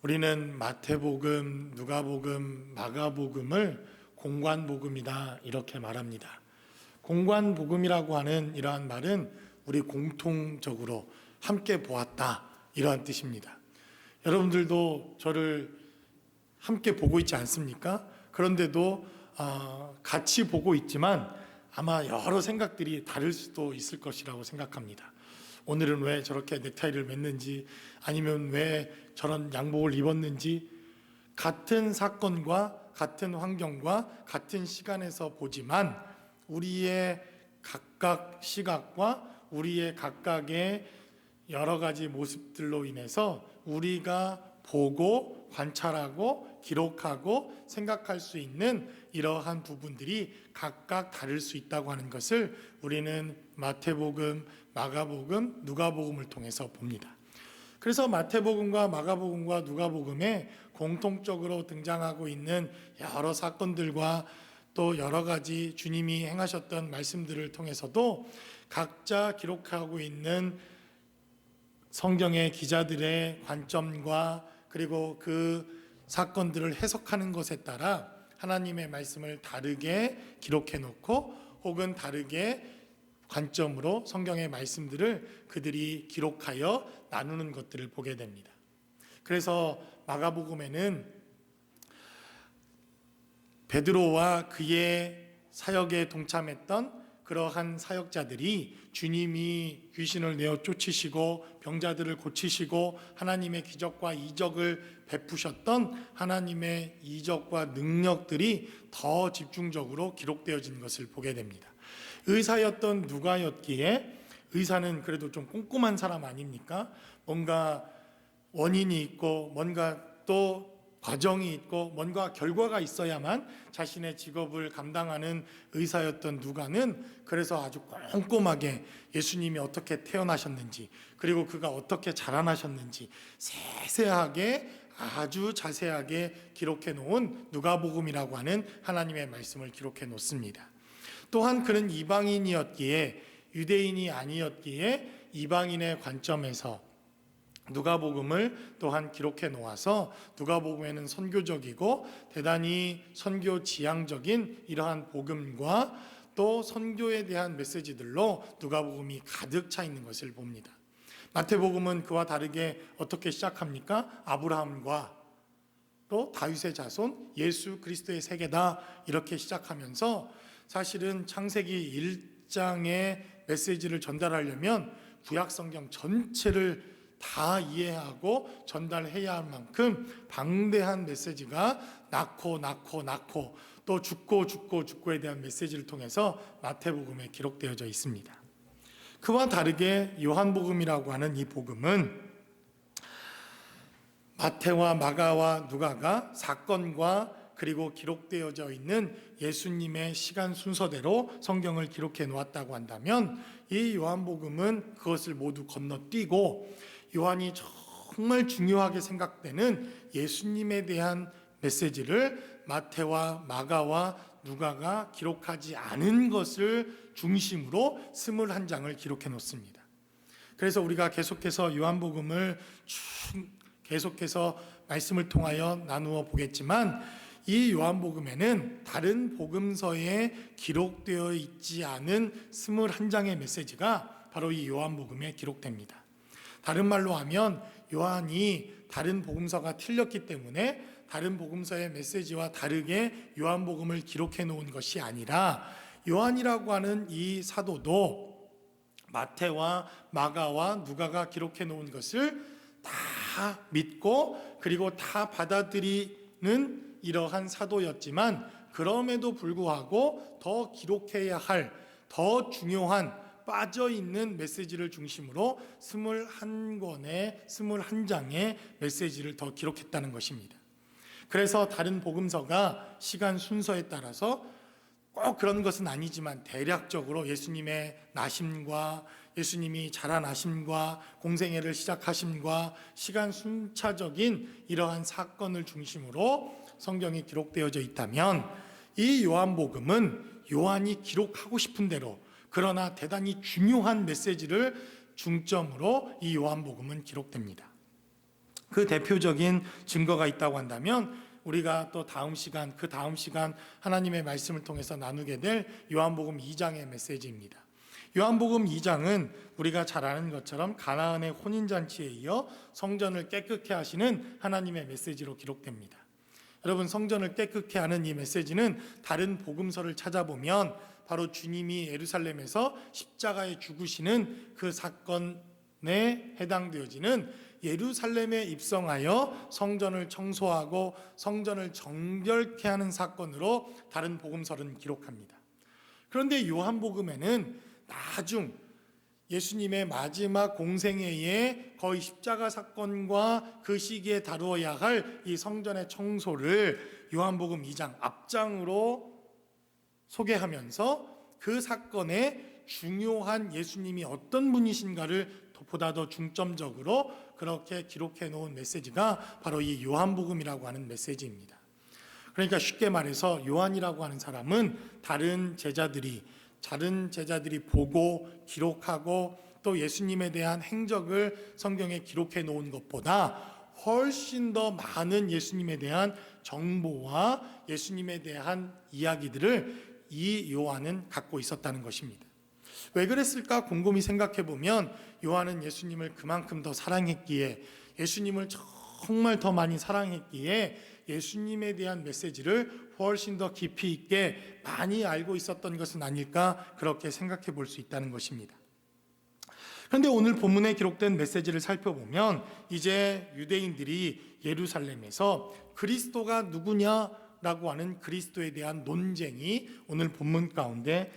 우리는 마태복음, 누가복음, 마가복음을 공관복음이다 이렇게 말합니다. 공관복음이라고 하는 이러한 말은 우리 공통적으로 함께 보았다 이러한 뜻입니다. 여러분들도 저를 함께 보고 있지 않습니까? 그런데도 같이 보고 있지만 아마 여러 생각들이 다를 수도 있을 것이라고 생각합니다. 오늘은 왜 저렇게 넥타이를 맸는지, 아니면 왜 저런 양복을 입었는지, 같은 사건과 같은 환경과 같은 시간에서 보지만 우리의 각각 시각과 우리의 각각의 여러 가지 모습들로 인해서 우리가 보고 관찰하고 기록하고 생각할 수 있는 이러한 부분들이 각각 다를 수 있다고 하는 것을 우리는 마태복음, 마가복음, 누가복음을 통해서 봅니다. 그래서 마태복음과 마가복음과 누가복음에 공통적으로 등장하고 있는 여러 사건들과 또 여러 가지 주님이 행하셨던 말씀들을 통해서도 각자 기록하고 있는 성경의 기자들의 관점과 그리고 그 사건들을 해석하는 것에 따라 하나님의 말씀을 다르게 기록해 놓고 혹은 다르게 관점으로 성경의 말씀들을 그들이 기록하여 나누는 것들을 보게 됩니다. 그래서 마가복음에는 베드로와 그의 사역에 동참했던 그러한 사역자들이 주님이 귀신을 내어 쫓으시고 병자들을 고치시고 하나님의 기적과 이적을 베푸셨던 하나님의 이적과 능력들이 더 집중적으로 기록되어진 것을 보게 됩니다. 의사였던 누가였기에, 의사는 그래도 좀 꼼꼼한 사람 아닙니까? 뭔가 원인이 있고 뭔가 또 과정이 있고 뭔가 결과가 있어야만 자신의 직업을 감당하는 의사였던 누가는 그래서 아주 꼼꼼하게 예수님이 어떻게 태어나셨는지, 그리고 그가 어떻게 자라나셨는지 세세하게 아주 자세하게 기록해 놓은 누가복음이라고 하는 하나님의 말씀을 기록해 놓습니다. 또한 그는 이방인이었기에, 유대인이 아니었기에 이방인의 관점에서 누가복음을 또한 기록해 놓아서 누가복음에는 선교적이고 대단히 선교 지향적인 이러한 복음과 또 선교에 대한 메시지들로 누가복음이 가득 차 있는 것을 봅니다. 마태복음은 그와 다르게 어떻게 시작합니까? 아브라함과 또 다윗의 자손 예수 그리스도의 세계다 이렇게 시작하면서 사실은 창세기 1장의 메시지를 전달하려면 구약성경 전체를 다 이해하고 전달해야 할 만큼 방대한 메시지가 낳고 또 죽고에 대한 메시지를 통해서 마태복음에 기록되어져 있습니다. 그와 다르게 요한복음이라고 하는 이 복음은 마태와 마가와 누가가 사건과 그리고 기록되어져 있는 예수님의 시간 순서대로 성경을 기록해 놓았다고 한다면, 이 요한복음은 그것을 모두 건너뛰고 요한이 정말 중요하게 생각되는 예수님에 대한 메시지를 마태와 마가와 누가가 기록하지 않은 것을 중심으로 21장을 기록해 놓습니다. 그래서 우리가 계속해서 요한복음을 계속해서 말씀을 통하여 나누어 보겠지만, 이 요한복음에는 다른 복음서에 기록되어 있지 않은 21장의 메시지가 바로 이 요한복음에 기록됩니다. 다른 말로 하면 요한이 다른 복음서가 틀렸기 때문에 다른 복음서의 메시지와 다르게 요한복음을 기록해 놓은 것이 아니라, 요한이라고 하는 이 사도도 마태와 마가와 누가가 기록해 놓은 것을 다 믿고 그리고 다 받아들이는 이러한 사도였지만, 그럼에도 불구하고 더 기록해야 할 더 중요한 빠져있는 메시지를 중심으로 21권의 21장의 메시지를 더 기록했다는 것입니다. 그래서 다른 복음서가 시간 순서에 따라서 꼭 그런 것은 아니지만 대략적으로 예수님의 나심과 예수님이 자라나심과 공생애를 시작하심과 시간 순차적인 이러한 사건을 중심으로 성경이 기록되어져 있다면, 이 요한복음은 요한이 기록하고 싶은 대로, 그러나 대단히 중요한 메시지를 중점으로 이 요한복음은 기록됩니다. 그 대표적인 증거가 있다고 한다면 우리가 또 다음 시간 하나님의 말씀을 통해서 나누게 될 요한복음 2장의 메시지입니다. 요한복음 2장은 우리가 잘 아는 것처럼 가나안의 혼인잔치에 이어 성전을 깨끗게 하시는 하나님의 메시지로 기록됩니다. 여러분, 성전을 깨끗게 하는 이 메시지는 다른 복음서를 찾아보면 바로 주님이 예루살렘에서 십자가에 죽으시는 그 사건에 해당되어지는 예루살렘에 입성하여 성전을 청소하고 성전을 정결케 하는 사건으로 다른 복음서는 기록합니다. 그런데 요한복음에는 나중 예수님의 마지막 공생애에 거의 십자가 사건과 그 시기에 다루어야 할 이 성전의 청소를 요한복음 2장 앞장으로 소개하면서 그 사건에 중요한 예수님이 어떤 분이신가를 보다 더 중점적으로 그렇게 기록해 놓은 메시지가 바로 이 요한복음이라고 하는 메시지입니다. 그러니까 쉽게 말해서 요한이라고 하는 사람은 다른 제자들이 보고 기록하고 또 예수님에 대한 행적을 성경에 기록해 놓은 것보다 훨씬 더 많은 예수님에 대한 정보와 예수님에 대한 이야기들을 이 요한은 갖고 있었다는 것입니다. 왜 그랬을까 곰곰이 생각해 보면 요한은 예수님을 그만큼 더 사랑했기에, 예수님을 정말 더 많이 사랑했기에 예수님에 대한 메시지를 훨씬 더 깊이 있게 많이 알고 있었던 것은 아닐까, 그렇게 생각해 볼 수 있다는 것입니다. 그런데 오늘 본문에 기록된 메시지를 살펴보면 이제 유대인들이 예루살렘에서 그리스도가 누구냐라고 하는 그리스도에 대한 논쟁이 오늘 본문 가운데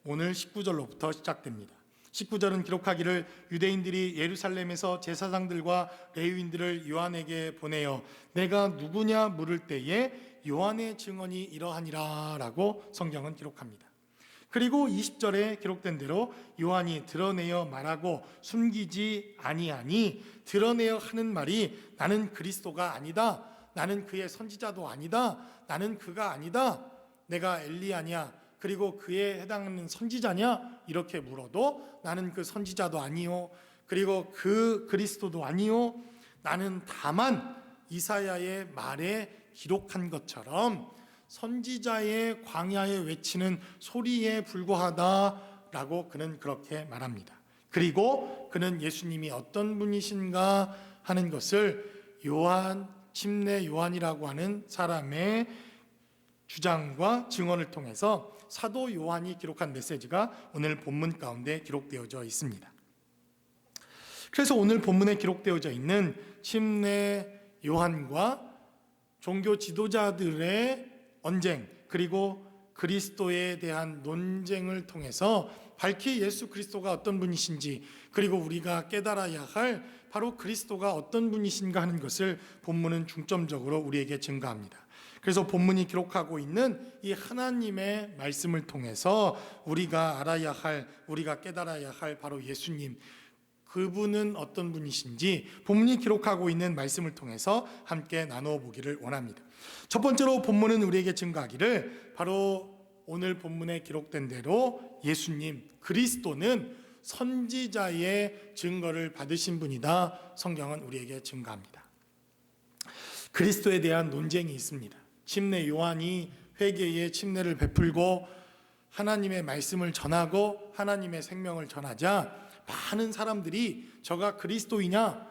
오늘 19절로부터 시작됩니다. 19절은 기록하기를 유대인들이 예루살렘에서 제사장들과 레위인들을 요한에게 보내어 내가 누구냐 물을 때에 요한의 증언이 이러하니라 라고 성경은 기록합니다. 그리고 20절에 기록된 대로 요한이 드러내어 말하고 숨기지 아니하니, 드러내어 하는 말이 나는 그리스도가 아니다, 나는 그의 선지자도 아니다, 나는 그가 아니다, 내가 엘리야냐, 그리고 그에 해당하는 선지자냐 이렇게 물어도 나는 그 선지자도 아니요, 그리고 그 그리스도도 아니요, 나는 다만 이사야의 말에 기록한 것처럼 선지자의 광야에 외치는 소리에 불과하다라고 그는 그렇게 말합니다. 그리고 그는 예수님이 어떤 분이신가 하는 것을 침례 요한이라고 하는 사람의 주장과 증언을 통해서 사도 요한이 기록한 메시지가 오늘 본문 가운데 기록되어져 있습니다. 그래서 오늘 본문에 기록되어져 있는 침례 요한과 종교 지도자들의 언쟁, 그리고 그리스도에 대한 논쟁을 통해서 밝히 예수 그리스도가 어떤 분이신지, 그리고 우리가 깨달아야 할 바로 그리스도가 어떤 분이신가 하는 것을 본문은 중점적으로 우리에게 증가합니다. 그래서 본문이 기록하고 있는 이 하나님의 말씀을 통해서 우리가 알아야 할, 우리가 깨달아야 할 바로 예수님, 그분은 어떤 분이신지 본문이 기록하고 있는 말씀을 통해서 함께 나누어 보기를 원합니다. 첫 번째로 본문은 우리에게 증거하기를 바로 오늘 본문에 기록된 대로 예수님, 그리스도는 선지자의 증거를 받으신 분이다, 성경은 우리에게 증거합니다. 그리스도에 대한 논쟁이 있습니다. 침례 요한이 회개의 침례를 베풀고 하나님의 말씀을 전하고 하나님의 생명을 전하자 많은 사람들이 저가 그리스도이냐,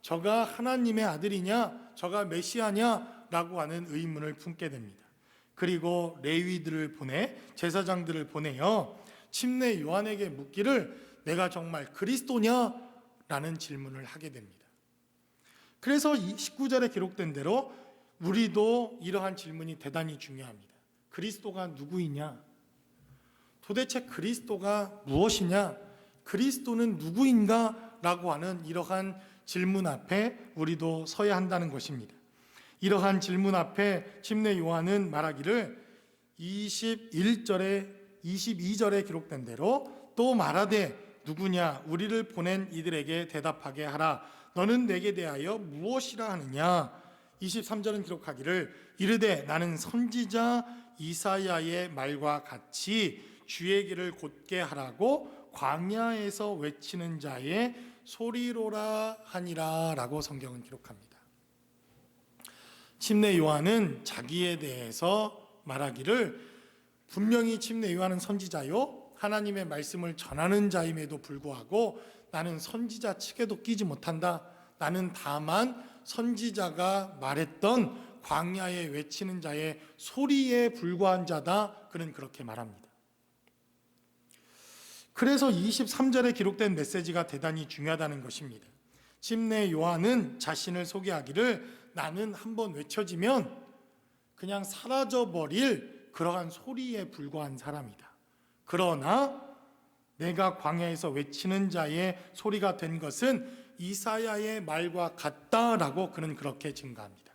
저가 하나님의 아들이냐, 저가 메시아냐 라고 하는 의문을 품게 됩니다. 그리고 레위들을 보내, 제사장들을 보내어 침례 요한에게 묻기를 내가 정말 그리스도냐 라는 질문을 하게 됩니다. 그래서 19절에 기록된 대로 우리도 이러한 질문이 대단히 중요합니다. 그리스도가 누구이냐? 도대체 그리스도가 무엇이냐? 그리스도는 누구인가? 라고 하는 이러한 질문 앞에 우리도 서야 한다는 것입니다. 이러한 질문 앞에 침례 요한은 말하기를 21절에 22절에 기록된 대로 또 말하되 누구냐? 우리를 보낸 이들에게 대답하게 하라. 너는 내게 대하여 무엇이라 하느냐? 23절은 기록하기를 이르되 나는 선지자 이사야의 말과 같이 주의 길을 곧게 하라고 광야에서 외치는 자의 소리로라 하니라 라고 성경은 기록합니다. 침례 요한은 자기에 대해서 말하기를 분명히 침례 요한은 선지자요 하나님의 말씀을 전하는 자임에도 불구하고 나는 선지자 측에도 끼지 못한다. 나는 다만 선지자가 말했던 광야에 외치는 자의 소리에 불과한 자다. 그는 그렇게 말합니다. 그래서 23절에 기록된 메시지가 대단히 중요하다는 것입니다. 침례 요한은 자신을 소개하기를 나는 한번 외쳐지면 그냥 사라져버릴 그러한 소리에 불과한 사람이다. 그러나 내가 광야에서 외치는 자의 소리가 된 것은 이사야의 말과 같다라고 그는 그렇게 증가합니다.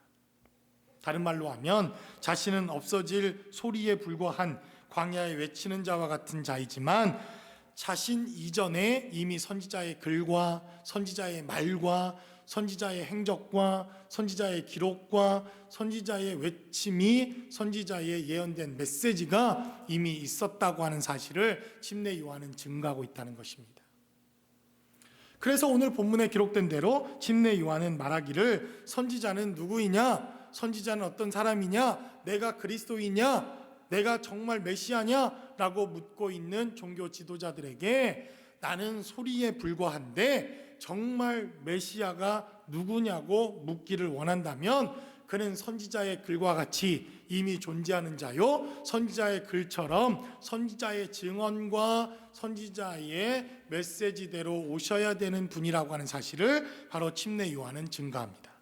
다른 말로 하면 자신은 없어질 소리에 불과한 광야에 외치는 자와 같은 자이지만 자신 이전에 이미 선지자의 글과 선지자의 말과 선지자의 행적과 선지자의 기록과 선지자의 외침이 선지자의 예언된 메시지가 이미 있었다고 하는 사실을 침례 요한은 증가하고 있다는 것입니다. 그래서 오늘 본문에 기록된 대로 침례 요한은 말하기를 선지자는 누구이냐? 선지자는 어떤 사람이냐? 내가 그리스도이냐? 내가 정말 메시아냐? 라고 묻고 있는 종교 지도자들에게 나는 소리에 불과한데 정말 메시아가 누구냐고 묻기를 원한다면 그는 선지자의 글과 같이 이미 존재하는 자요 선지자의 글처럼 선지자의 증언과 선지자의 메시지대로 오셔야 되는 분이라고 하는 사실을 바로 침례 요한은 증가합니다.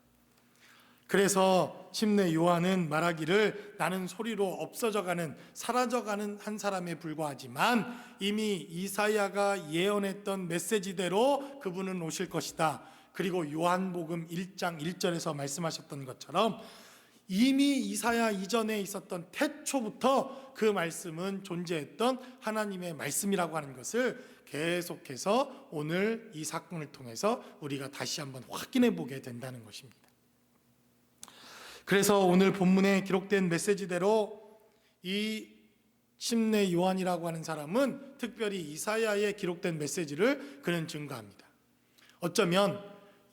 그래서 침례 요한은 말하기를 나는 소리로 없어져가는 사라져가는 한 사람에 불과하지만 이미 이사야가 예언했던 메시지대로 그분은 오실 것이다. 그리고 요한복음 1장 1절에서 말씀하셨던 것처럼 이미 이사야 이전에 있었던 태초부터 그 말씀은 존재했던 하나님의 말씀이라고 하는 것을 계속해서 오늘 이 사건을 통해서 우리가 다시 한번 확인해 보게 된다는 것입니다. 그래서 오늘 본문에 기록된 메시지대로 이 침례 요한이라고 하는 사람은 특별히 이사야에 기록된 메시지를 그는 증거합니다. 어쩌면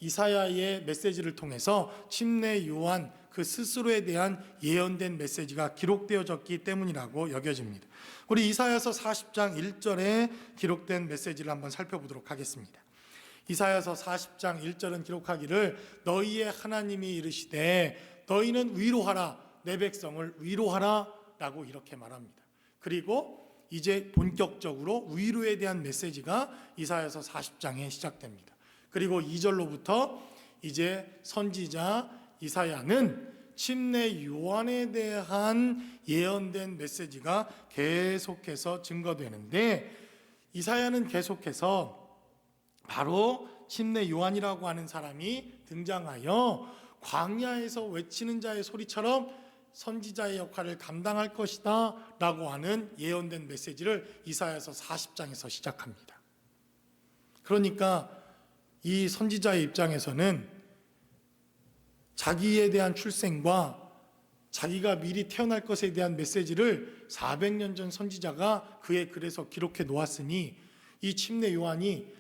이사야의 메시지를 통해서 침례 요한 그 스스로에 대한 예언된 메시지가 기록되어졌기 때문이라고 여겨집니다. 우리 이사야서 40장 1절에 기록된 메시지를 한번 살펴보도록 하겠습니다. 이사야서 40장 1절은 기록하기를 너희의 하나님이 이르시되 너희는 위로하라 내 백성을 위로하라 라고 이렇게 말합니다. 그리고 이제 본격적으로 위로에 대한 메시지가 이사야서 40장에 시작됩니다. 그리고 2절로부터 이제 선지자 이사야는 침례 요한에 대한 예언된 메시지가 계속해서 증거되는데 이사야는 계속해서 바로 침례 요한이라고 하는 사람이 등장하여 광야에서 외치는 자의 소리처럼 선지자의 역할을 감당할 것이다 라고 하는 예언된 메시지를 이사야서 40장에서 시작합니다. 그러니까 이 선지자의 입장에서는 자기에 대한 출생과 자기가 미리 태어날 것에 대한 메시지를 400년 전 선지자가 그의 글에서 기록해 놓았으니 이 침례 요한이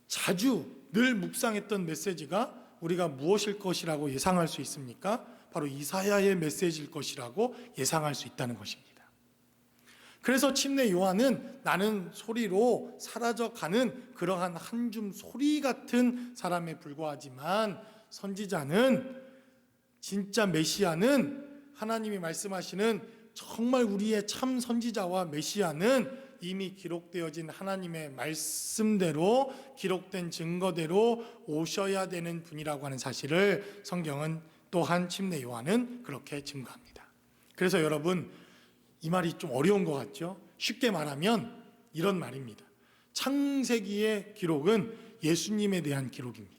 자주 늘 묵상했던 메시지가 우리가 무엇일 것이라고 예상할 수 있습니까? 바로 이사야의 메시지일 것이라고 예상할 수 있다는 것입니다. 그래서 침례 요한은 나는 소리로 사라져가는 그러한 한 줌 소리 같은 사람에 불과하지만 선지자는 진짜 메시아는 하나님이 말씀하시는 정말 우리의 참 선지자와 메시아는 이미 기록되어진 하나님의 말씀대로 기록된 증거대로 오셔야 되는 분이라고 하는 사실을 성경은 또한 침례 요한은 그렇게 증거합니다. 그래서 여러분 이 말이 좀 어려운 것 같죠? 쉽게 말하면 이런 말입니다. 창세기의 기록은 예수님에 대한 기록입니다.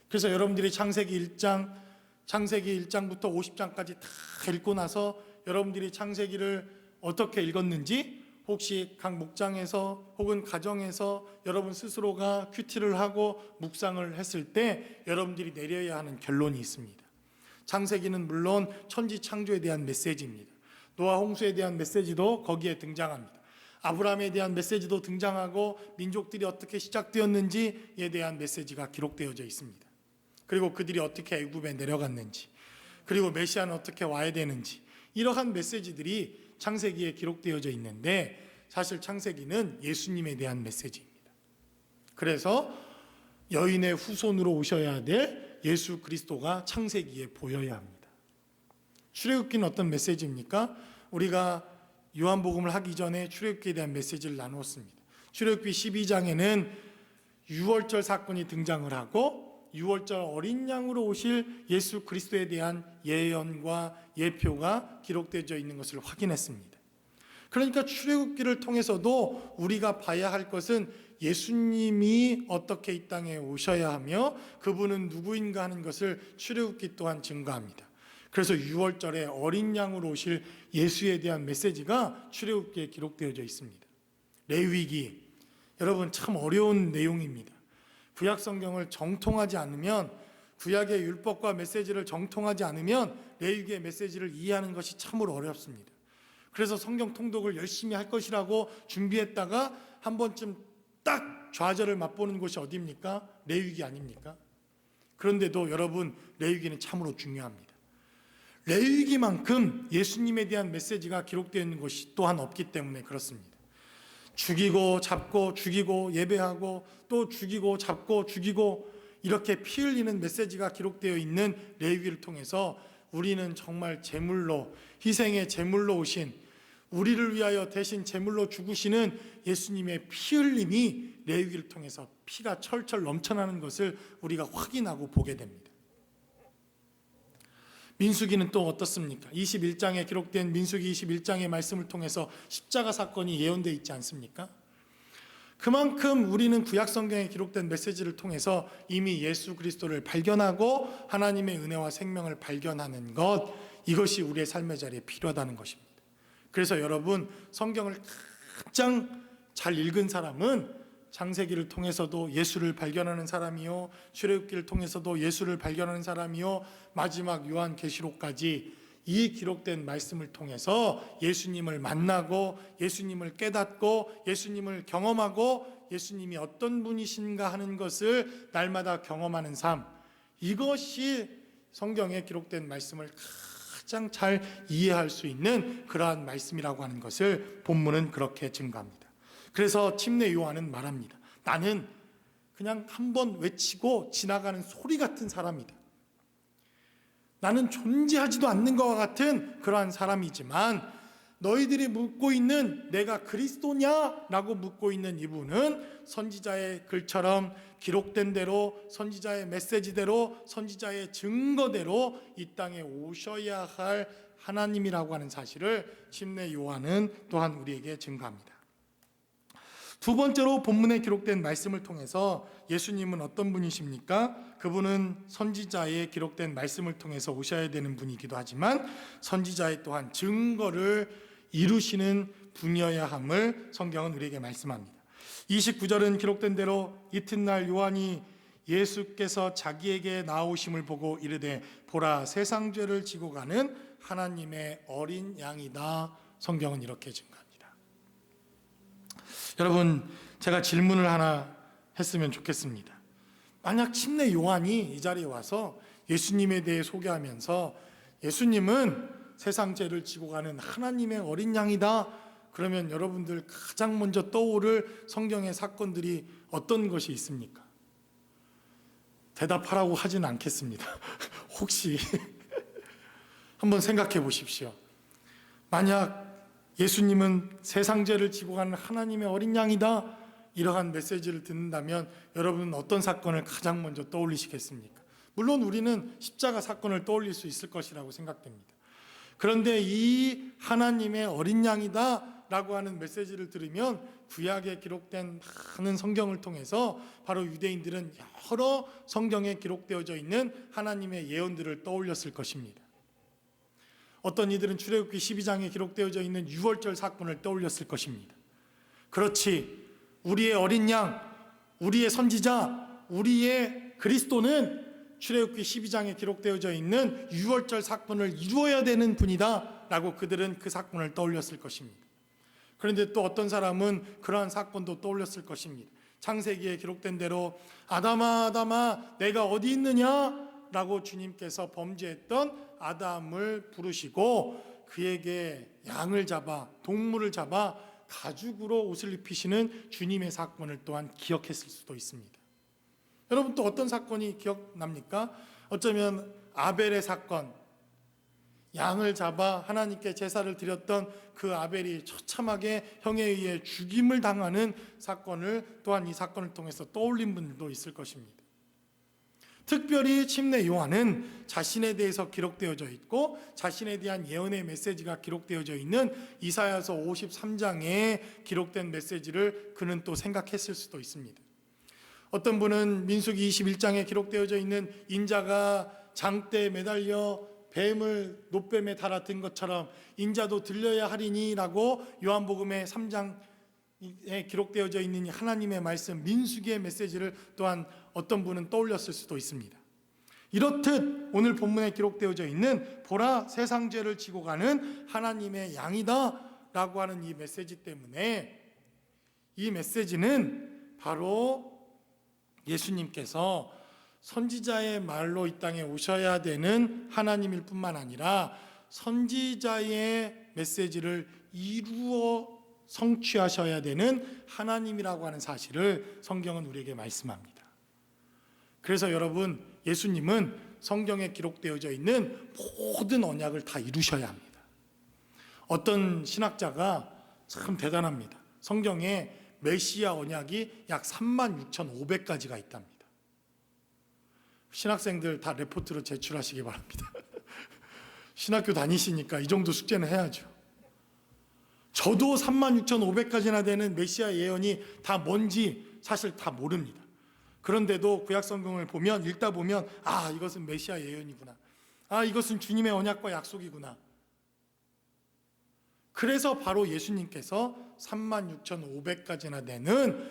그래서 여러분들이 창세기 1장부터 50장까지 다 읽고 나서 여러분들이 창세기를 어떻게 읽었는지 혹시 각 목장에서 혹은 가정에서 여러분 스스로가 큐티를 하고 묵상을 했을 때 여러분들이 내려야 하는 결론이 있습니다. 창세기는 물론 천지 창조에 대한 메시지입니다. 노아 홍수에 대한 메시지도 거기에 등장합니다. 아브라함에 대한 메시지도 등장하고 민족들이 어떻게 시작되었는지에 대한 메시지가 기록되어져 있습니다. 그리고 그들이 어떻게 애굽에 내려갔는지, 그리고 메시아는 어떻게 와야 되는지, 이러한 메시지들이 창세기에 기록되어져 있는데 사실 창세기는 예수님에 대한 메시지입니다. 그래서 여인의 후손으로 오셔야 될 예수 그리스도가 창세기에 보여야 합니다. 출애굽기는 어떤 메시지입니까? 우리가 요한복음을 하기 전에 출애굽기에 대한 메시지를 나누었습니다. 출애굽기 12장에는 유월절 사건이 등장을 하고 유월절 어린 양으로 오실 예수 그리스도에 대한 예언과 예표가 기록되어 있는 것을 확인했습니다. 그러니까 출애굽기를 통해서도 우리가 봐야 할 것은 예수님이 어떻게 이 땅에 오셔야 하며 그분은 누구인가 하는 것을 출애굽기 또한 증거합니다. 그래서 유월절에 어린 양으로 오실 예수에 대한 메시지가 출애굽기에 기록되어져 있습니다. 레위기, 여러분 참 어려운 내용입니다. 구약 성경을 정통하지 않으면, 구약의 율법과 메시지를 정통하지 않으면 레위기의 메시지를 이해하는 것이 참으로 어렵습니다. 그래서 성경 통독을 열심히 할 것이라고 준비했다가 한 번쯤 딱 좌절을 맛보는 곳이 어디입니까? 레위기 아닙니까? 그런데도 여러분, 레위기는 참으로 중요합니다. 레위기만큼 예수님에 대한 메시지가 기록되어 있는 것이 또한 없기 때문에 그렇습니다. 죽이고 잡고 죽이고 예배하고 또 죽이고 잡고 죽이고 이렇게 피 흘리는 메시지가 기록되어 있는 레위기를 통해서 우리는 정말 제물로, 희생의 제물로 오신, 우리를 위하여 대신 제물로 죽으시는 예수님의 피 흘림이 레위기를 통해서 피가 철철 넘쳐나는 것을 우리가 확인하고 보게 됩니다. 민수기는 또 어떻습니까? 21장에 기록된 민수기 21장의 말씀을 통해서 십자가 사건이 예언되어 있지 않습니까? 그만큼 우리는 구약 성경에 기록된 메시지를 통해서 이미 예수 그리스도를 발견하고 하나님의 은혜와 생명을 발견하는 것, 이것이 우리의 삶의 자리에 필요하다는 것입니다. 그래서 여러분, 성경을 가장 잘 읽은 사람은 창세기를 통해서도 예수를 발견하는 사람이요, 출애굽기를 통해서도 예수를 발견하는 사람이요, 마지막 요한계시록까지 이 기록된 말씀을 통해서 예수님을 만나고 예수님을 깨닫고 예수님을 경험하고 예수님이 어떤 분이신가 하는 것을 날마다 경험하는 삶, 이것이 성경에 기록된 말씀을 가장 잘 이해할 수 있는 그러한 말씀이라고 하는 것을 본문은 그렇게 증거합니다. 그래서 침례 요한은 말합니다. 나는 그냥 한번 외치고 지나가는 소리 같은 사람이다. 나는 존재하지도 않는 것과 같은 그러한 사람이지만 너희들이 묻고 있는 내가 그리스도냐? 라고 묻고 있는 이분은 선지자의 글처럼 기록된 대로, 선지자의 메시지대로, 선지자의 증거대로 이 땅에 오셔야 할 하나님이라고 하는 사실을 침례 요한은 또한 우리에게 증거합니다. 두 번째로 본문에 기록된 말씀을 통해서 예수님은 어떤 분이십니까? 그분은 선지자의 기록된 말씀을 통해서 오셔야 되는 분이기도 하지만 선지자의 또한 증거를 이루시는 분이어야 함을 성경은 우리에게 말씀합니다. 29절은 기록된 대로 이튿날 요한이 예수께서 자기에게 나오심을 보고 이르되 보라 세상 죄를 지고 가는 하나님의 어린 양이다. 성경은 이렇게 증거합니다. 여러분, 제가 질문을 하나 했으면 좋겠습니다. 만약 침례 요한이 이 자리에 와서 예수님에 대해 소개하면서 예수님은 세상 죄를 지고 가는 하나님의 어린 양이다, 그러면 여러분들 가장 먼저 떠오를 성경의 사건들이 어떤 것이 있습니까? 대답하라고 하진 않겠습니다. 혹시 한번 생각해 보십시오. 만약 예수님은 세상 죄를 지고 가는 하나님의 어린 양이다, 이러한 메시지를 듣는다면 여러분은 어떤 사건을 가장 먼저 떠올리시겠습니까? 물론 우리는 십자가 사건을 떠올릴 수 있을 것이라고 생각됩니다. 그런데 이 하나님의 어린 양이다 라고 하는 메시지를 들으면 구약에 기록된 많은 성경을 통해서 바로 유대인들은 여러 성경에 기록되어져 있는 하나님의 예언들을 떠올렸을 것입니다. 어떤 이들은 출애굽기 12장에 기록되어져 있는 유월절 사건을 떠올렸을 것입니다. 그렇지, 우리의 어린 양, 우리의 선지자, 우리의 그리스도는 출애굽기 12장에 기록되어져 있는 유월절 사건을 이루어야 되는 분이다 라고 그들은 그 사건을 떠올렸을 것입니다. 그런데 또 어떤 사람은 그러한 사건도 떠올렸을 것입니다. 창세기에 기록된 대로 아담아 아담아 내가 어디 있느냐 라고 주님께서 범죄했던 아담을 부르시고 그에게 양을 잡아 동물을 잡아 가죽으로 옷을 입히시는 주님의 사건을 또한 기억했을 수도 있습니다. 여러분 또 어떤 사건이 기억납니까? 어쩌면 아벨의 사건, 양을 잡아 하나님께 제사를 드렸던 그 아벨이 처참하게 형에 의해 죽임을 당하는 사건을 또한 이 사건을 통해서 떠올린 분들도 있을 것입니다. 특별히 침례 요한은 자신에 대해서 기록되어져 있고 자신에 대한 예언의 메시지가 기록되어져 있는 이사야서 53장에 기록된 메시지를 그는 또 생각했을 수도 있습니다. 어떤 분은 민수기 21장에 기록되어져 있는 인자가 장대에 매달려 뱀을 노뱀에 달아든 것처럼 인자도 들려야 하리니 라고 요한복음의 3장에 기록되어져 있는 하나님의 말씀 민수기의 메시지를 또한 어떤 분은 떠올렸을 수도 있습니다. 이렇듯 오늘 본문에 기록되어져 있는 보라 세상 죄를 지고 가는 하나님의 양이다 라고 하는 이 메시지 때문에 이 메시지는 바로 예수님께서 선지자의 말로 이 땅에 오셔야 되는 하나님일 뿐만 아니라 선지자의 메시지를 이루어 성취하셔야 되는 하나님이라고 하는 사실을 성경은 우리에게 말씀합니다. 그래서 여러분, 예수님은 성경에 기록되어져 있는 모든 언약을 다 이루셔야 합니다. 어떤 신학자가 참 대단합니다. 성경에 메시아 언약이 약 36,500가지가 있답니다. 신학생들 다 레포트로 제출하시기 바랍니다. 신학교 다니시니까 이 정도 숙제는 해야죠. 저도 36,500가지나 되는 메시아 예언이 다 뭔지 사실 다 모릅니다. 그런데도 구약성경을 보면 읽다 보면 아, 이것은 메시아 예언이구나. 아, 이것은 주님의 언약과 약속이구나. 그래서 바로 예수님께서 36,500가지나 되는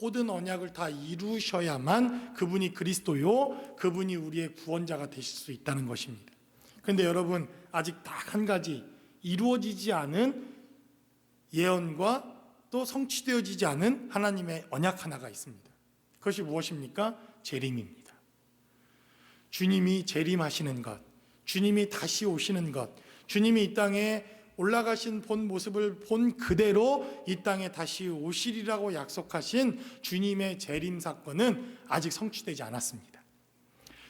모든 언약을 다 이루셔야만 그분이 그리스도요, 그분이 우리의 구원자가 되실 수 있다는 것입니다. 그런데 여러분, 아직 딱 한 가지 이루어지지 않은 예언과 또 성취되어지지 않은 하나님의 언약 하나가 있습니다. 그것이 무엇입니까? 재림입니다. 주님이 재림하시는 것, 주님이 다시 오시는 것, 주님이 이 땅에 올라가신 본 모습을 본 그대로 이 땅에 다시 오시리라고 약속하신 주님의 재림 사건은 아직 성취되지 않았습니다.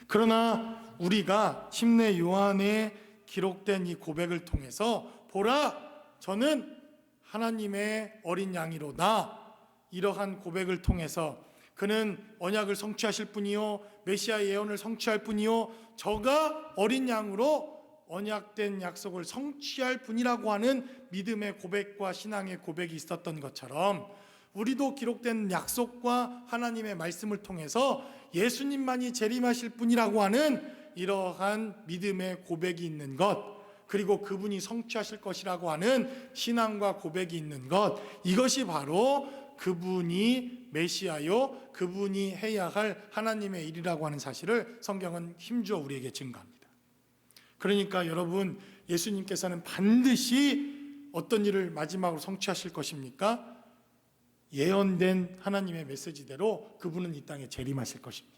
그러나 우리가 침례 요한에 기록된 이 고백을 통해서 보라, 저는 하나님의 어린 양이로다, 이러한 고백을 통해서 그는 언약을 성취하실 분이요 메시아 예언을 성취할 분이요 저가 어린 양으로 언약된 약속을 성취할 분이라고 하는 믿음의 고백과 신앙의 고백이 있었던 것처럼 우리도 기록된 약속과 하나님의 말씀을 통해서 예수님만이 재림하실 분이라고 하는 이러한 믿음의 고백이 있는 것, 그리고 그분이 성취하실 것이라고 하는 신앙과 고백이 있는 것, 이것이 바로 그분이 메시아요, 그분이 해야 할 하나님의 일이라고 하는 사실을 성경은 힘주어 우리에게 증거합니다. 그러니까 여러분, 예수님께서는 반드시 어떤 일을 마지막으로 성취하실 것입니까? 예언된 하나님의 메시지대로 그분은 이 땅에 재림하실 것입니다.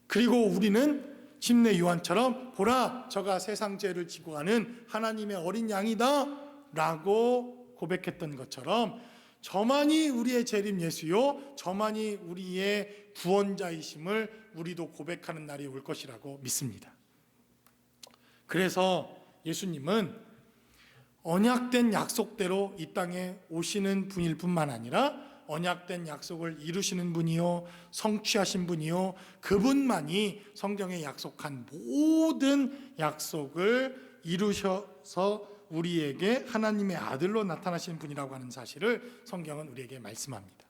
그리고 우리는 침례 요한처럼 보라, 저가 세상 죄를 지고 가는 하나님의 어린 양이다 라고 고백했던 것처럼 저만이 우리의 재림 예수요, 저만이 우리의 구원자이심을 우리도 고백하는 날이 올 것이라고 믿습니다. 그래서 예수님은 언약된 약속대로 이 땅에 오시는 분일 뿐만 아니라 언약된 약속을 이루시는 분이요, 성취하신 분이요, 그분만이 성경에 약속한 모든 약속을 이루셔서 우리에게 하나님의 아들로 나타나시는 분이라고 하는 사실을 성경은 우리에게 말씀합니다.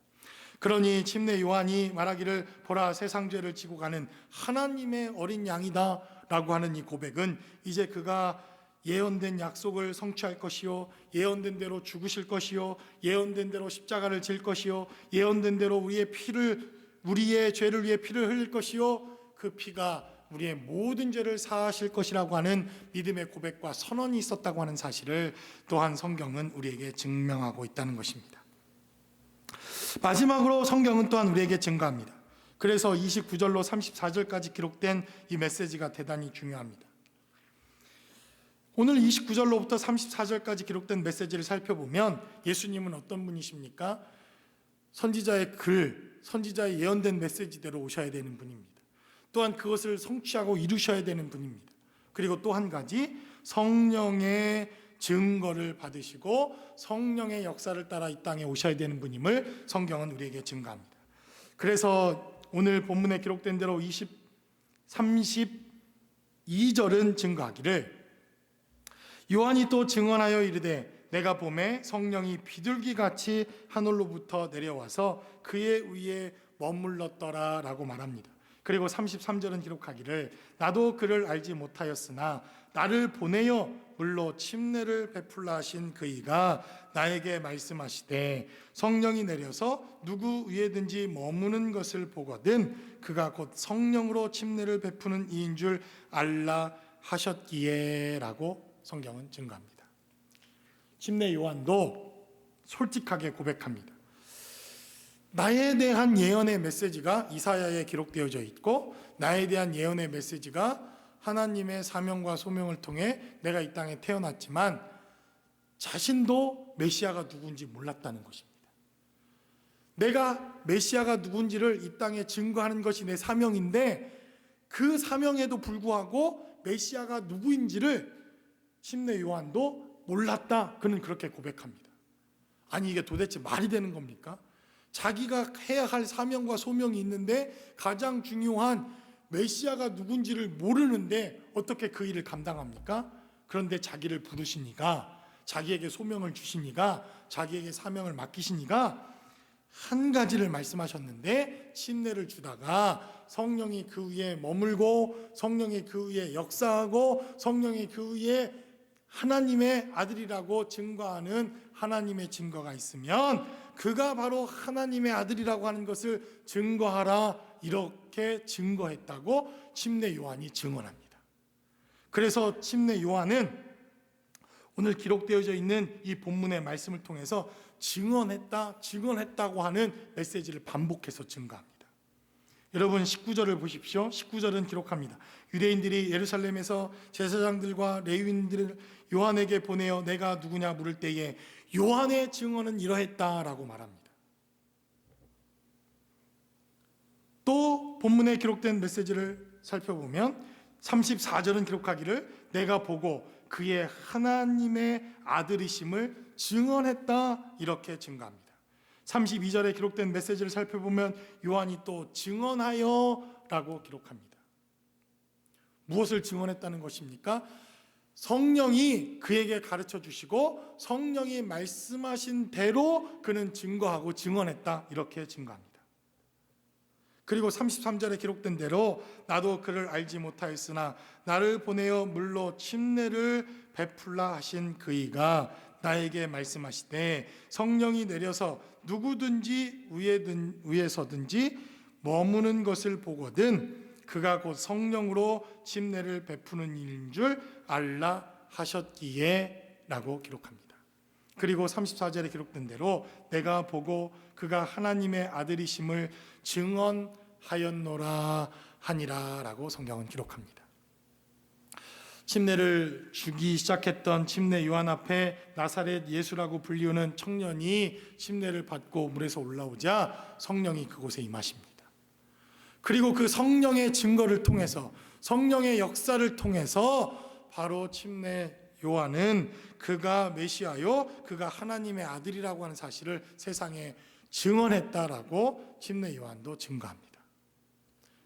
그러니 침례 요한이 말하기를 보라, 세상 죄를 지고 가는 하나님의 어린 양이다 라고 하는 이 고백은 이제 그가 예언된 약속을 성취할 것이요, 예언된 대로 죽으실 것이요, 예언된 대로 십자가를 질 것이요, 예언된 대로 우리의 죄를 위해 피를 흘릴 것이요, 그 피가 우리의 모든 죄를 사하실 것이라고 하는 믿음의 고백과 선언이 있었다고 하는 사실을 또한 성경은 우리에게 증명하고 있다는 것입니다. 마지막으로 성경은 또한 우리에게 증거합니다. 그래서 29절로 34절까지 기록된 이 메시지가 대단히 중요합니다. 오늘 29절로부터 34절까지 기록된 메시지를 살펴보면 예수님은 어떤 분이십니까? 선지자의 글, 선지자의 예언된 메시지대로 오셔야 되는 분입니다. 또한 그것을 성취하고 이루셔야 되는 분입니다. 그리고 또 한 가지, 성령의 증거를 받으시고 성령의 역사를 따라 이 땅에 오셔야 되는 분임을 성경은 우리에게 증거합니다. 그래서 오늘 본문에 기록된 대로 32절은 증거하기를, 요한이 또 증언하여 이르되 내가 보매 성령이 비둘기같이 하늘로부터 내려와서 그의 위에 머물렀더라 라고 말합니다. 그리고 33절은 기록하기를 나도 그를 알지 못하였으나 나를 보내어 물로 침례를 베풀라 하신 그이가 나에게 말씀하시되 성령이 내려서 누구 위에든지 머무는 것을 보거든 그가 곧 성령으로 침례를 베푸는 이인 줄 알라 하셨기에 라고 성경은 증거합니다. 침례 요한도 솔직하게 고백합니다. 나에 대한 예언의 메시지가 이사야에 기록되어져 있고 나에 대한 예언의 메시지가 하나님의 사명과 소명을 통해 내가 이 땅에 태어났지만 자신도 메시아가 누군지 몰랐다는 것입니다. 내가 메시아가 누군지를 이 땅에 증거하는 것이 내 사명인데 그 사명에도 불구하고 메시아가 누구인지를 침례 요한도 몰랐다. 그는 그렇게 고백합니다. 아니 이게 도대체 말이 되는 겁니까? 자기가 해야 할 사명과 소명이 있는데 가장 중요한 메시아가 누군지를 모르는데 어떻게 그 일을 감당합니까? 그런데 자기를 부르시니까, 자기에게 소명을 주시니까, 자기에게 사명을 맡기시니까 한 가지를 말씀하셨는데 침례를 주다가 성령이 그 위에 머물고 성령이 그 위에 역사하고 성령이 그 위에 하나님의 아들이라고 증거하는 하나님의 증거가 있으면 그가 바로 하나님의 아들이라고 하는 것을 증거하라, 이렇게 증거했다고 침례 요한이 증언합니다. 그래서 침례 요한은 오늘 기록되어져 있는 이 본문의 말씀을 통해서 증언했다고 하는 메시지를 반복해서 증거합니다. 여러분 19절을 보십시오. 19절은 기록합니다. 유대인들이 예루살렘에서 제사장들과 레위인들을 요한에게 보내어 내가 누구냐 물을 때에 요한의 증언은 이러했다라고 말합니다. 또 본문에 기록된 메시지를 살펴보면 34절은 기록하기를 내가 보고 그의 하나님의 아들이심을 증언했다, 이렇게 증거합니다. 32절에 기록된 메시지를 살펴보면 요한이 또 증언하여 라고 기록합니다. 무엇을 증언했다는 것입니까? 성령이 그에게 가르쳐 주시고 성령이 말씀하신 대로 그는 증거하고 증언했다, 이렇게 증거합니다. 그리고 33절에 기록된 대로 나도 그를 알지 못하였으나 나를 보내어 물로 침례를 베풀라 하신 그이가 나에게 말씀하시되 성령이 내려서 누구든지 위에서든지 머무는 것을 보거든 그가 곧 성령으로 침례를 베푸는 일인 줄 알라 하셨기에 라고 기록합니다. 그리고 34절에 기록된 대로 내가 보고 그가 하나님의 아들이심을 증언하였노라 하니라 라고 성경은 기록합니다. 침례를 주기 시작했던 침례 요한 앞에 나사렛 예수라고 불리우는 청년이 침례를 받고 물에서 올라오자 성령이 그곳에 임하십니다. 그리고 그 성령의 증거를 통해서, 성령의 역사를 통해서 바로 침례 요한은 그가 메시아요, 그가 하나님의 아들이라고 하는 사실을 세상에 증언했다라고 침례 요한도 증거합니다.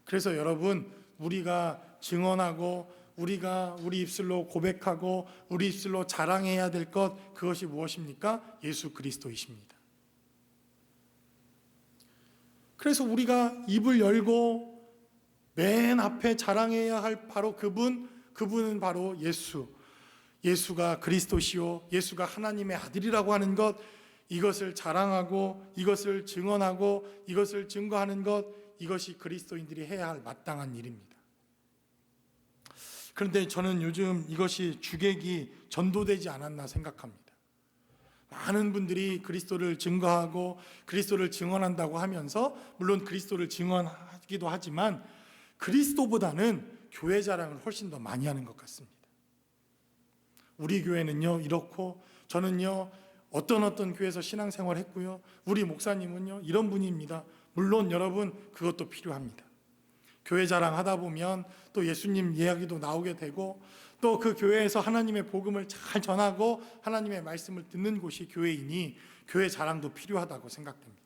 그래서 여러분, 우리가 증언하고 우리가 우리 입술로 고백하고 우리 입술로 자랑해야 될 것, 그것이 무엇입니까? 예수 그리스도이십니다. 그래서 우리가 입을 열고 맨 앞에 자랑해야 할 바로 그분은 바로 예수가 그리스도시요, 예수가 하나님의 아들이라고 하는 것, 이것을 자랑하고 이것을 증언하고 이것을 증거하는 것, 이것이 그리스도인들이 해야 할 마땅한 일입니다. 그런데 저는 요즘 이것이 주객이 전도되지 않았나 생각합니다. 많은 분들이 그리스도를 증거하고 그리스도를 증언한다고 하면서, 물론 그리스도를 증언하기도 하지만 그리스도보다는 교회 자랑을 훨씬 더 많이 하는 것 같습니다. 우리 교회는요 이렇고, 저는요 어떤 교회에서 신앙생활 했고요, 우리 목사님은요 이런 분입니다. 물론 여러분 그것도 필요합니다. 교회 자랑하다 보면 또 예수님 이야기도 나오게 되고, 또 그 교회에서 하나님의 복음을 잘 전하고 하나님의 말씀을 듣는 곳이 교회이니 교회 자랑도 필요하다고 생각됩니다.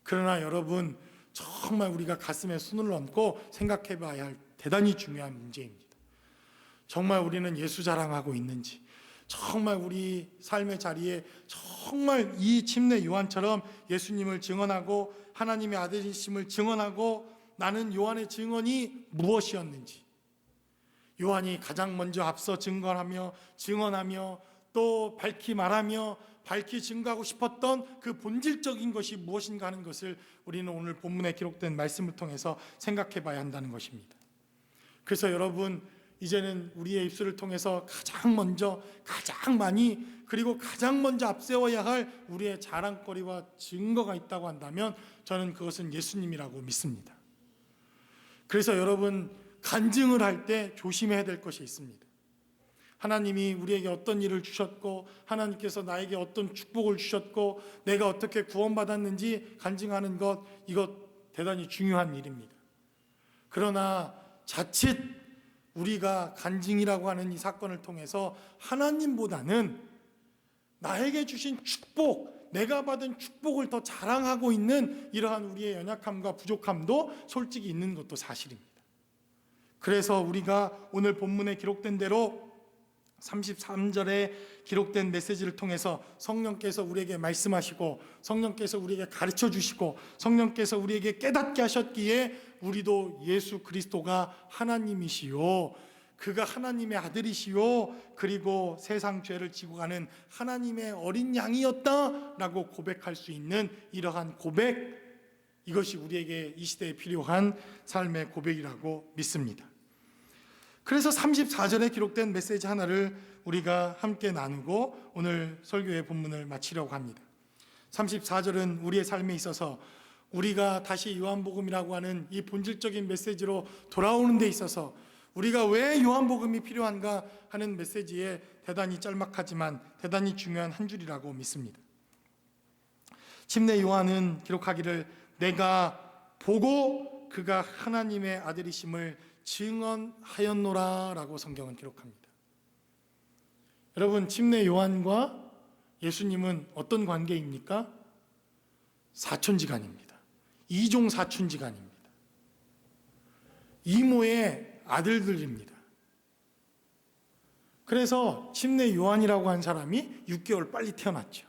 그러나 여러분, 정말 우리가 가슴에 손을 얹고 생각해 봐야 할 대단히 중요한 문제입니다. 정말 우리는 예수 자랑하고 있는지, 정말 우리 삶의 자리에 정말 이 침례 요한처럼 예수님을 증언하고 하나님의 아들이심을 증언하고 나는 요한의 증언이 무엇이었는지, 요한이 가장 먼저 앞서 증언하며 또 밝히 말하며 밝히 증거하고 싶었던 그 본질적인 것이 무엇인가 하는 것을 우리는 오늘 본문에 기록된 말씀을 통해서 생각해 봐야 한다는 것입니다. 그래서 여러분, 이제는 우리의 입술을 통해서 가장 많이 그리고 가장 먼저 앞세워야 할 우리의 자랑거리와 증거가 있다고 한다면 저는 그것은 예수님이라고 믿습니다. 그래서 여러분, 간증을 할 때 조심해야 될 것이 있습니다. 하나님이 우리에게 어떤 일을 주셨고, 하나님께서 나에게 어떤 축복을 주셨고, 내가 어떻게 구원받았는지 간증하는 것, 이것 대단히 중요한 일입니다. 그러나 자칫 우리가 간증이라고 하는 이 사건을 통해서 하나님보다는 나에게 주신 축복, 내가 받은 축복을 더 자랑하고 있는 이러한 우리의 연약함과 부족함도 솔직히 있는 것도 사실입니다. 그래서 우리가 오늘 본문에 기록된 대로 33절에 기록된 메시지를 통해서 성령께서 우리에게 말씀하시고, 성령께서 우리에게 가르쳐 주시고, 성령께서 우리에게 깨닫게 하셨기에 우리도 예수 그리스도가 하나님이시요, 그가 하나님의 아들이시요, 그리고 세상 죄를 지고 가는 하나님의 어린 양이었다라고 고백할 수 있는 이러한 고백, 이것이 우리에게 이 시대에 필요한 삶의 고백이라고 믿습니다. 그래서 34절에 기록된 메시지 하나를 우리가 함께 나누고 오늘 설교의 본문을 마치려고 합니다. 34절은 우리의 삶에 있어서 우리가 다시 요한복음이라고 하는 이 본질적인 메시지로 돌아오는 데 있어서 우리가 왜 요한복음이 필요한가 하는 메시지에 대단히 짤막하지만 대단히 중요한 한 줄이라고 믿습니다. 침례 요한은 기록하기를 내가 보고 그가 하나님의 아들이심을 증언하였노라 라고 성경은 기록합니다. 여러분, 침례 요한과 예수님은 어떤 관계입니까? 사촌지간입니다. 이종 사촌지간입니다. 이모의 아들들입니다. 그래서 침례 요한이라고 한 사람이 6개월 빨리 태어났죠.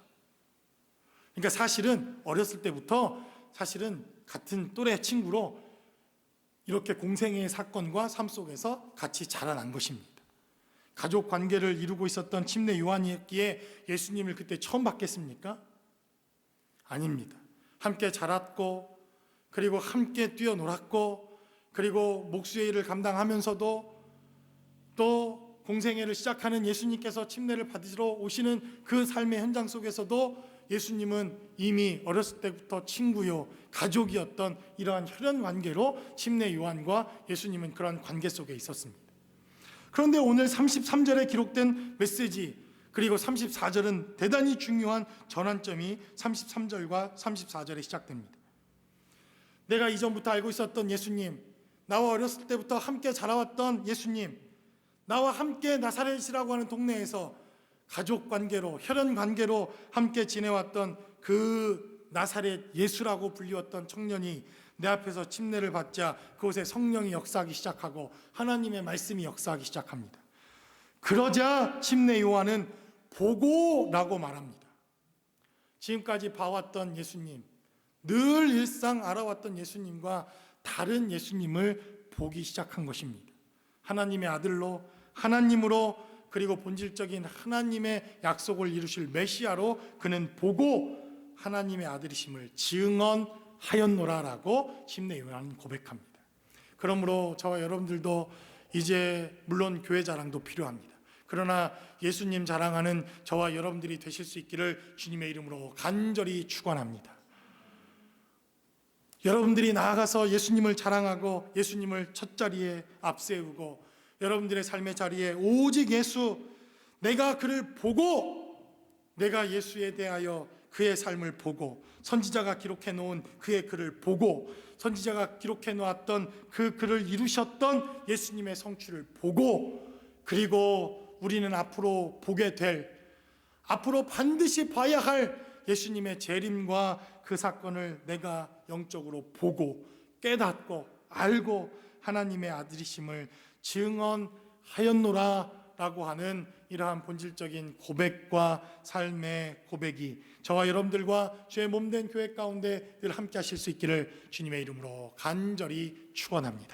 그러니까 사실은 어렸을 때부터 사실은 같은 또래 친구로 이렇게 공생의 사건과 삶 속에서 같이 자라난 것입니다. 가족 관계를 이루고 있었던 침례 요한이었기에 예수님을 그때 처음 봤겠습니까? 아닙니다. 함께 자랐고, 그리고 함께 뛰어놀았고, 그리고 목수의 일을 감당하면서도 또 공생애를 시작하는 예수님께서 침례를 받으러 오시는 그 삶의 현장 속에서도 예수님은 이미 어렸을 때부터 친구요, 가족이었던 이러한 혈연 관계로 침례 요한과 예수님은 그러한 관계 속에 있었습니다. 그런데 오늘 33절에 기록된 메시지, 그리고 34절은 대단히 중요한 전환점이 33절과 34절에 시작됩니다. 내가 이전부터 알고 있었던 예수님, 나와 어렸을 때부터 함께 자라왔던 예수님, 나와 함께 나사렛이라고 하는 동네에서 가족 관계로, 혈연 관계로 함께 지내왔던 그 나사렛 예수라고 불리웠던 청년이 내 앞에서 침례를 받자 그곳에 성령이 역사하기 시작하고 하나님의 말씀이 역사하기 시작합니다. 그러자 침례 요한은 보고라고 말합니다. 지금까지 봐왔던 예수님, 늘 일상 알아왔던 예수님과 다른 예수님을 보기 시작한 것입니다. 하나님의 아들로, 하나님으로, 그리고 본질적인 하나님의 약속을 이루실 메시아로 그는 보고 하나님의 아들이심을 증언하였노라라고 침례 요한은 고백합니다. 그러므로 저와 여러분들도 이제 물론 교회 자랑도 필요합니다. 그러나 예수님 자랑하는 저와 여러분들이 되실 수 있기를 주님의 이름으로 간절히 축원합니다. 여러분들이 나아가서 예수님을 자랑하고 예수님을 첫 자리에 앞세우고 여러분들의 삶의 자리에 오직 예수, 내가 그를 보고, 내가 예수에 대하여 그의 삶을 보고, 선지자가 기록해 놓은 그의 글을 보고, 선지자가 기록해 놓았던 그 글을 이루셨던 예수님의 성취를 보고, 그리고 우리는 앞으로 보게 될, 앞으로 반드시 봐야 할 예수님의 재림과 그 사건을 내가 영적으로 보고 깨닫고 알고 하나님의 아들이심을 증언하였노라 라고 하는 이러한 본질적인 고백과 삶의 고백이 저와 여러분들과 주의 몸된 교회 가운데 늘 함께 하실 수 있기를 주님의 이름으로 간절히 축원합니다.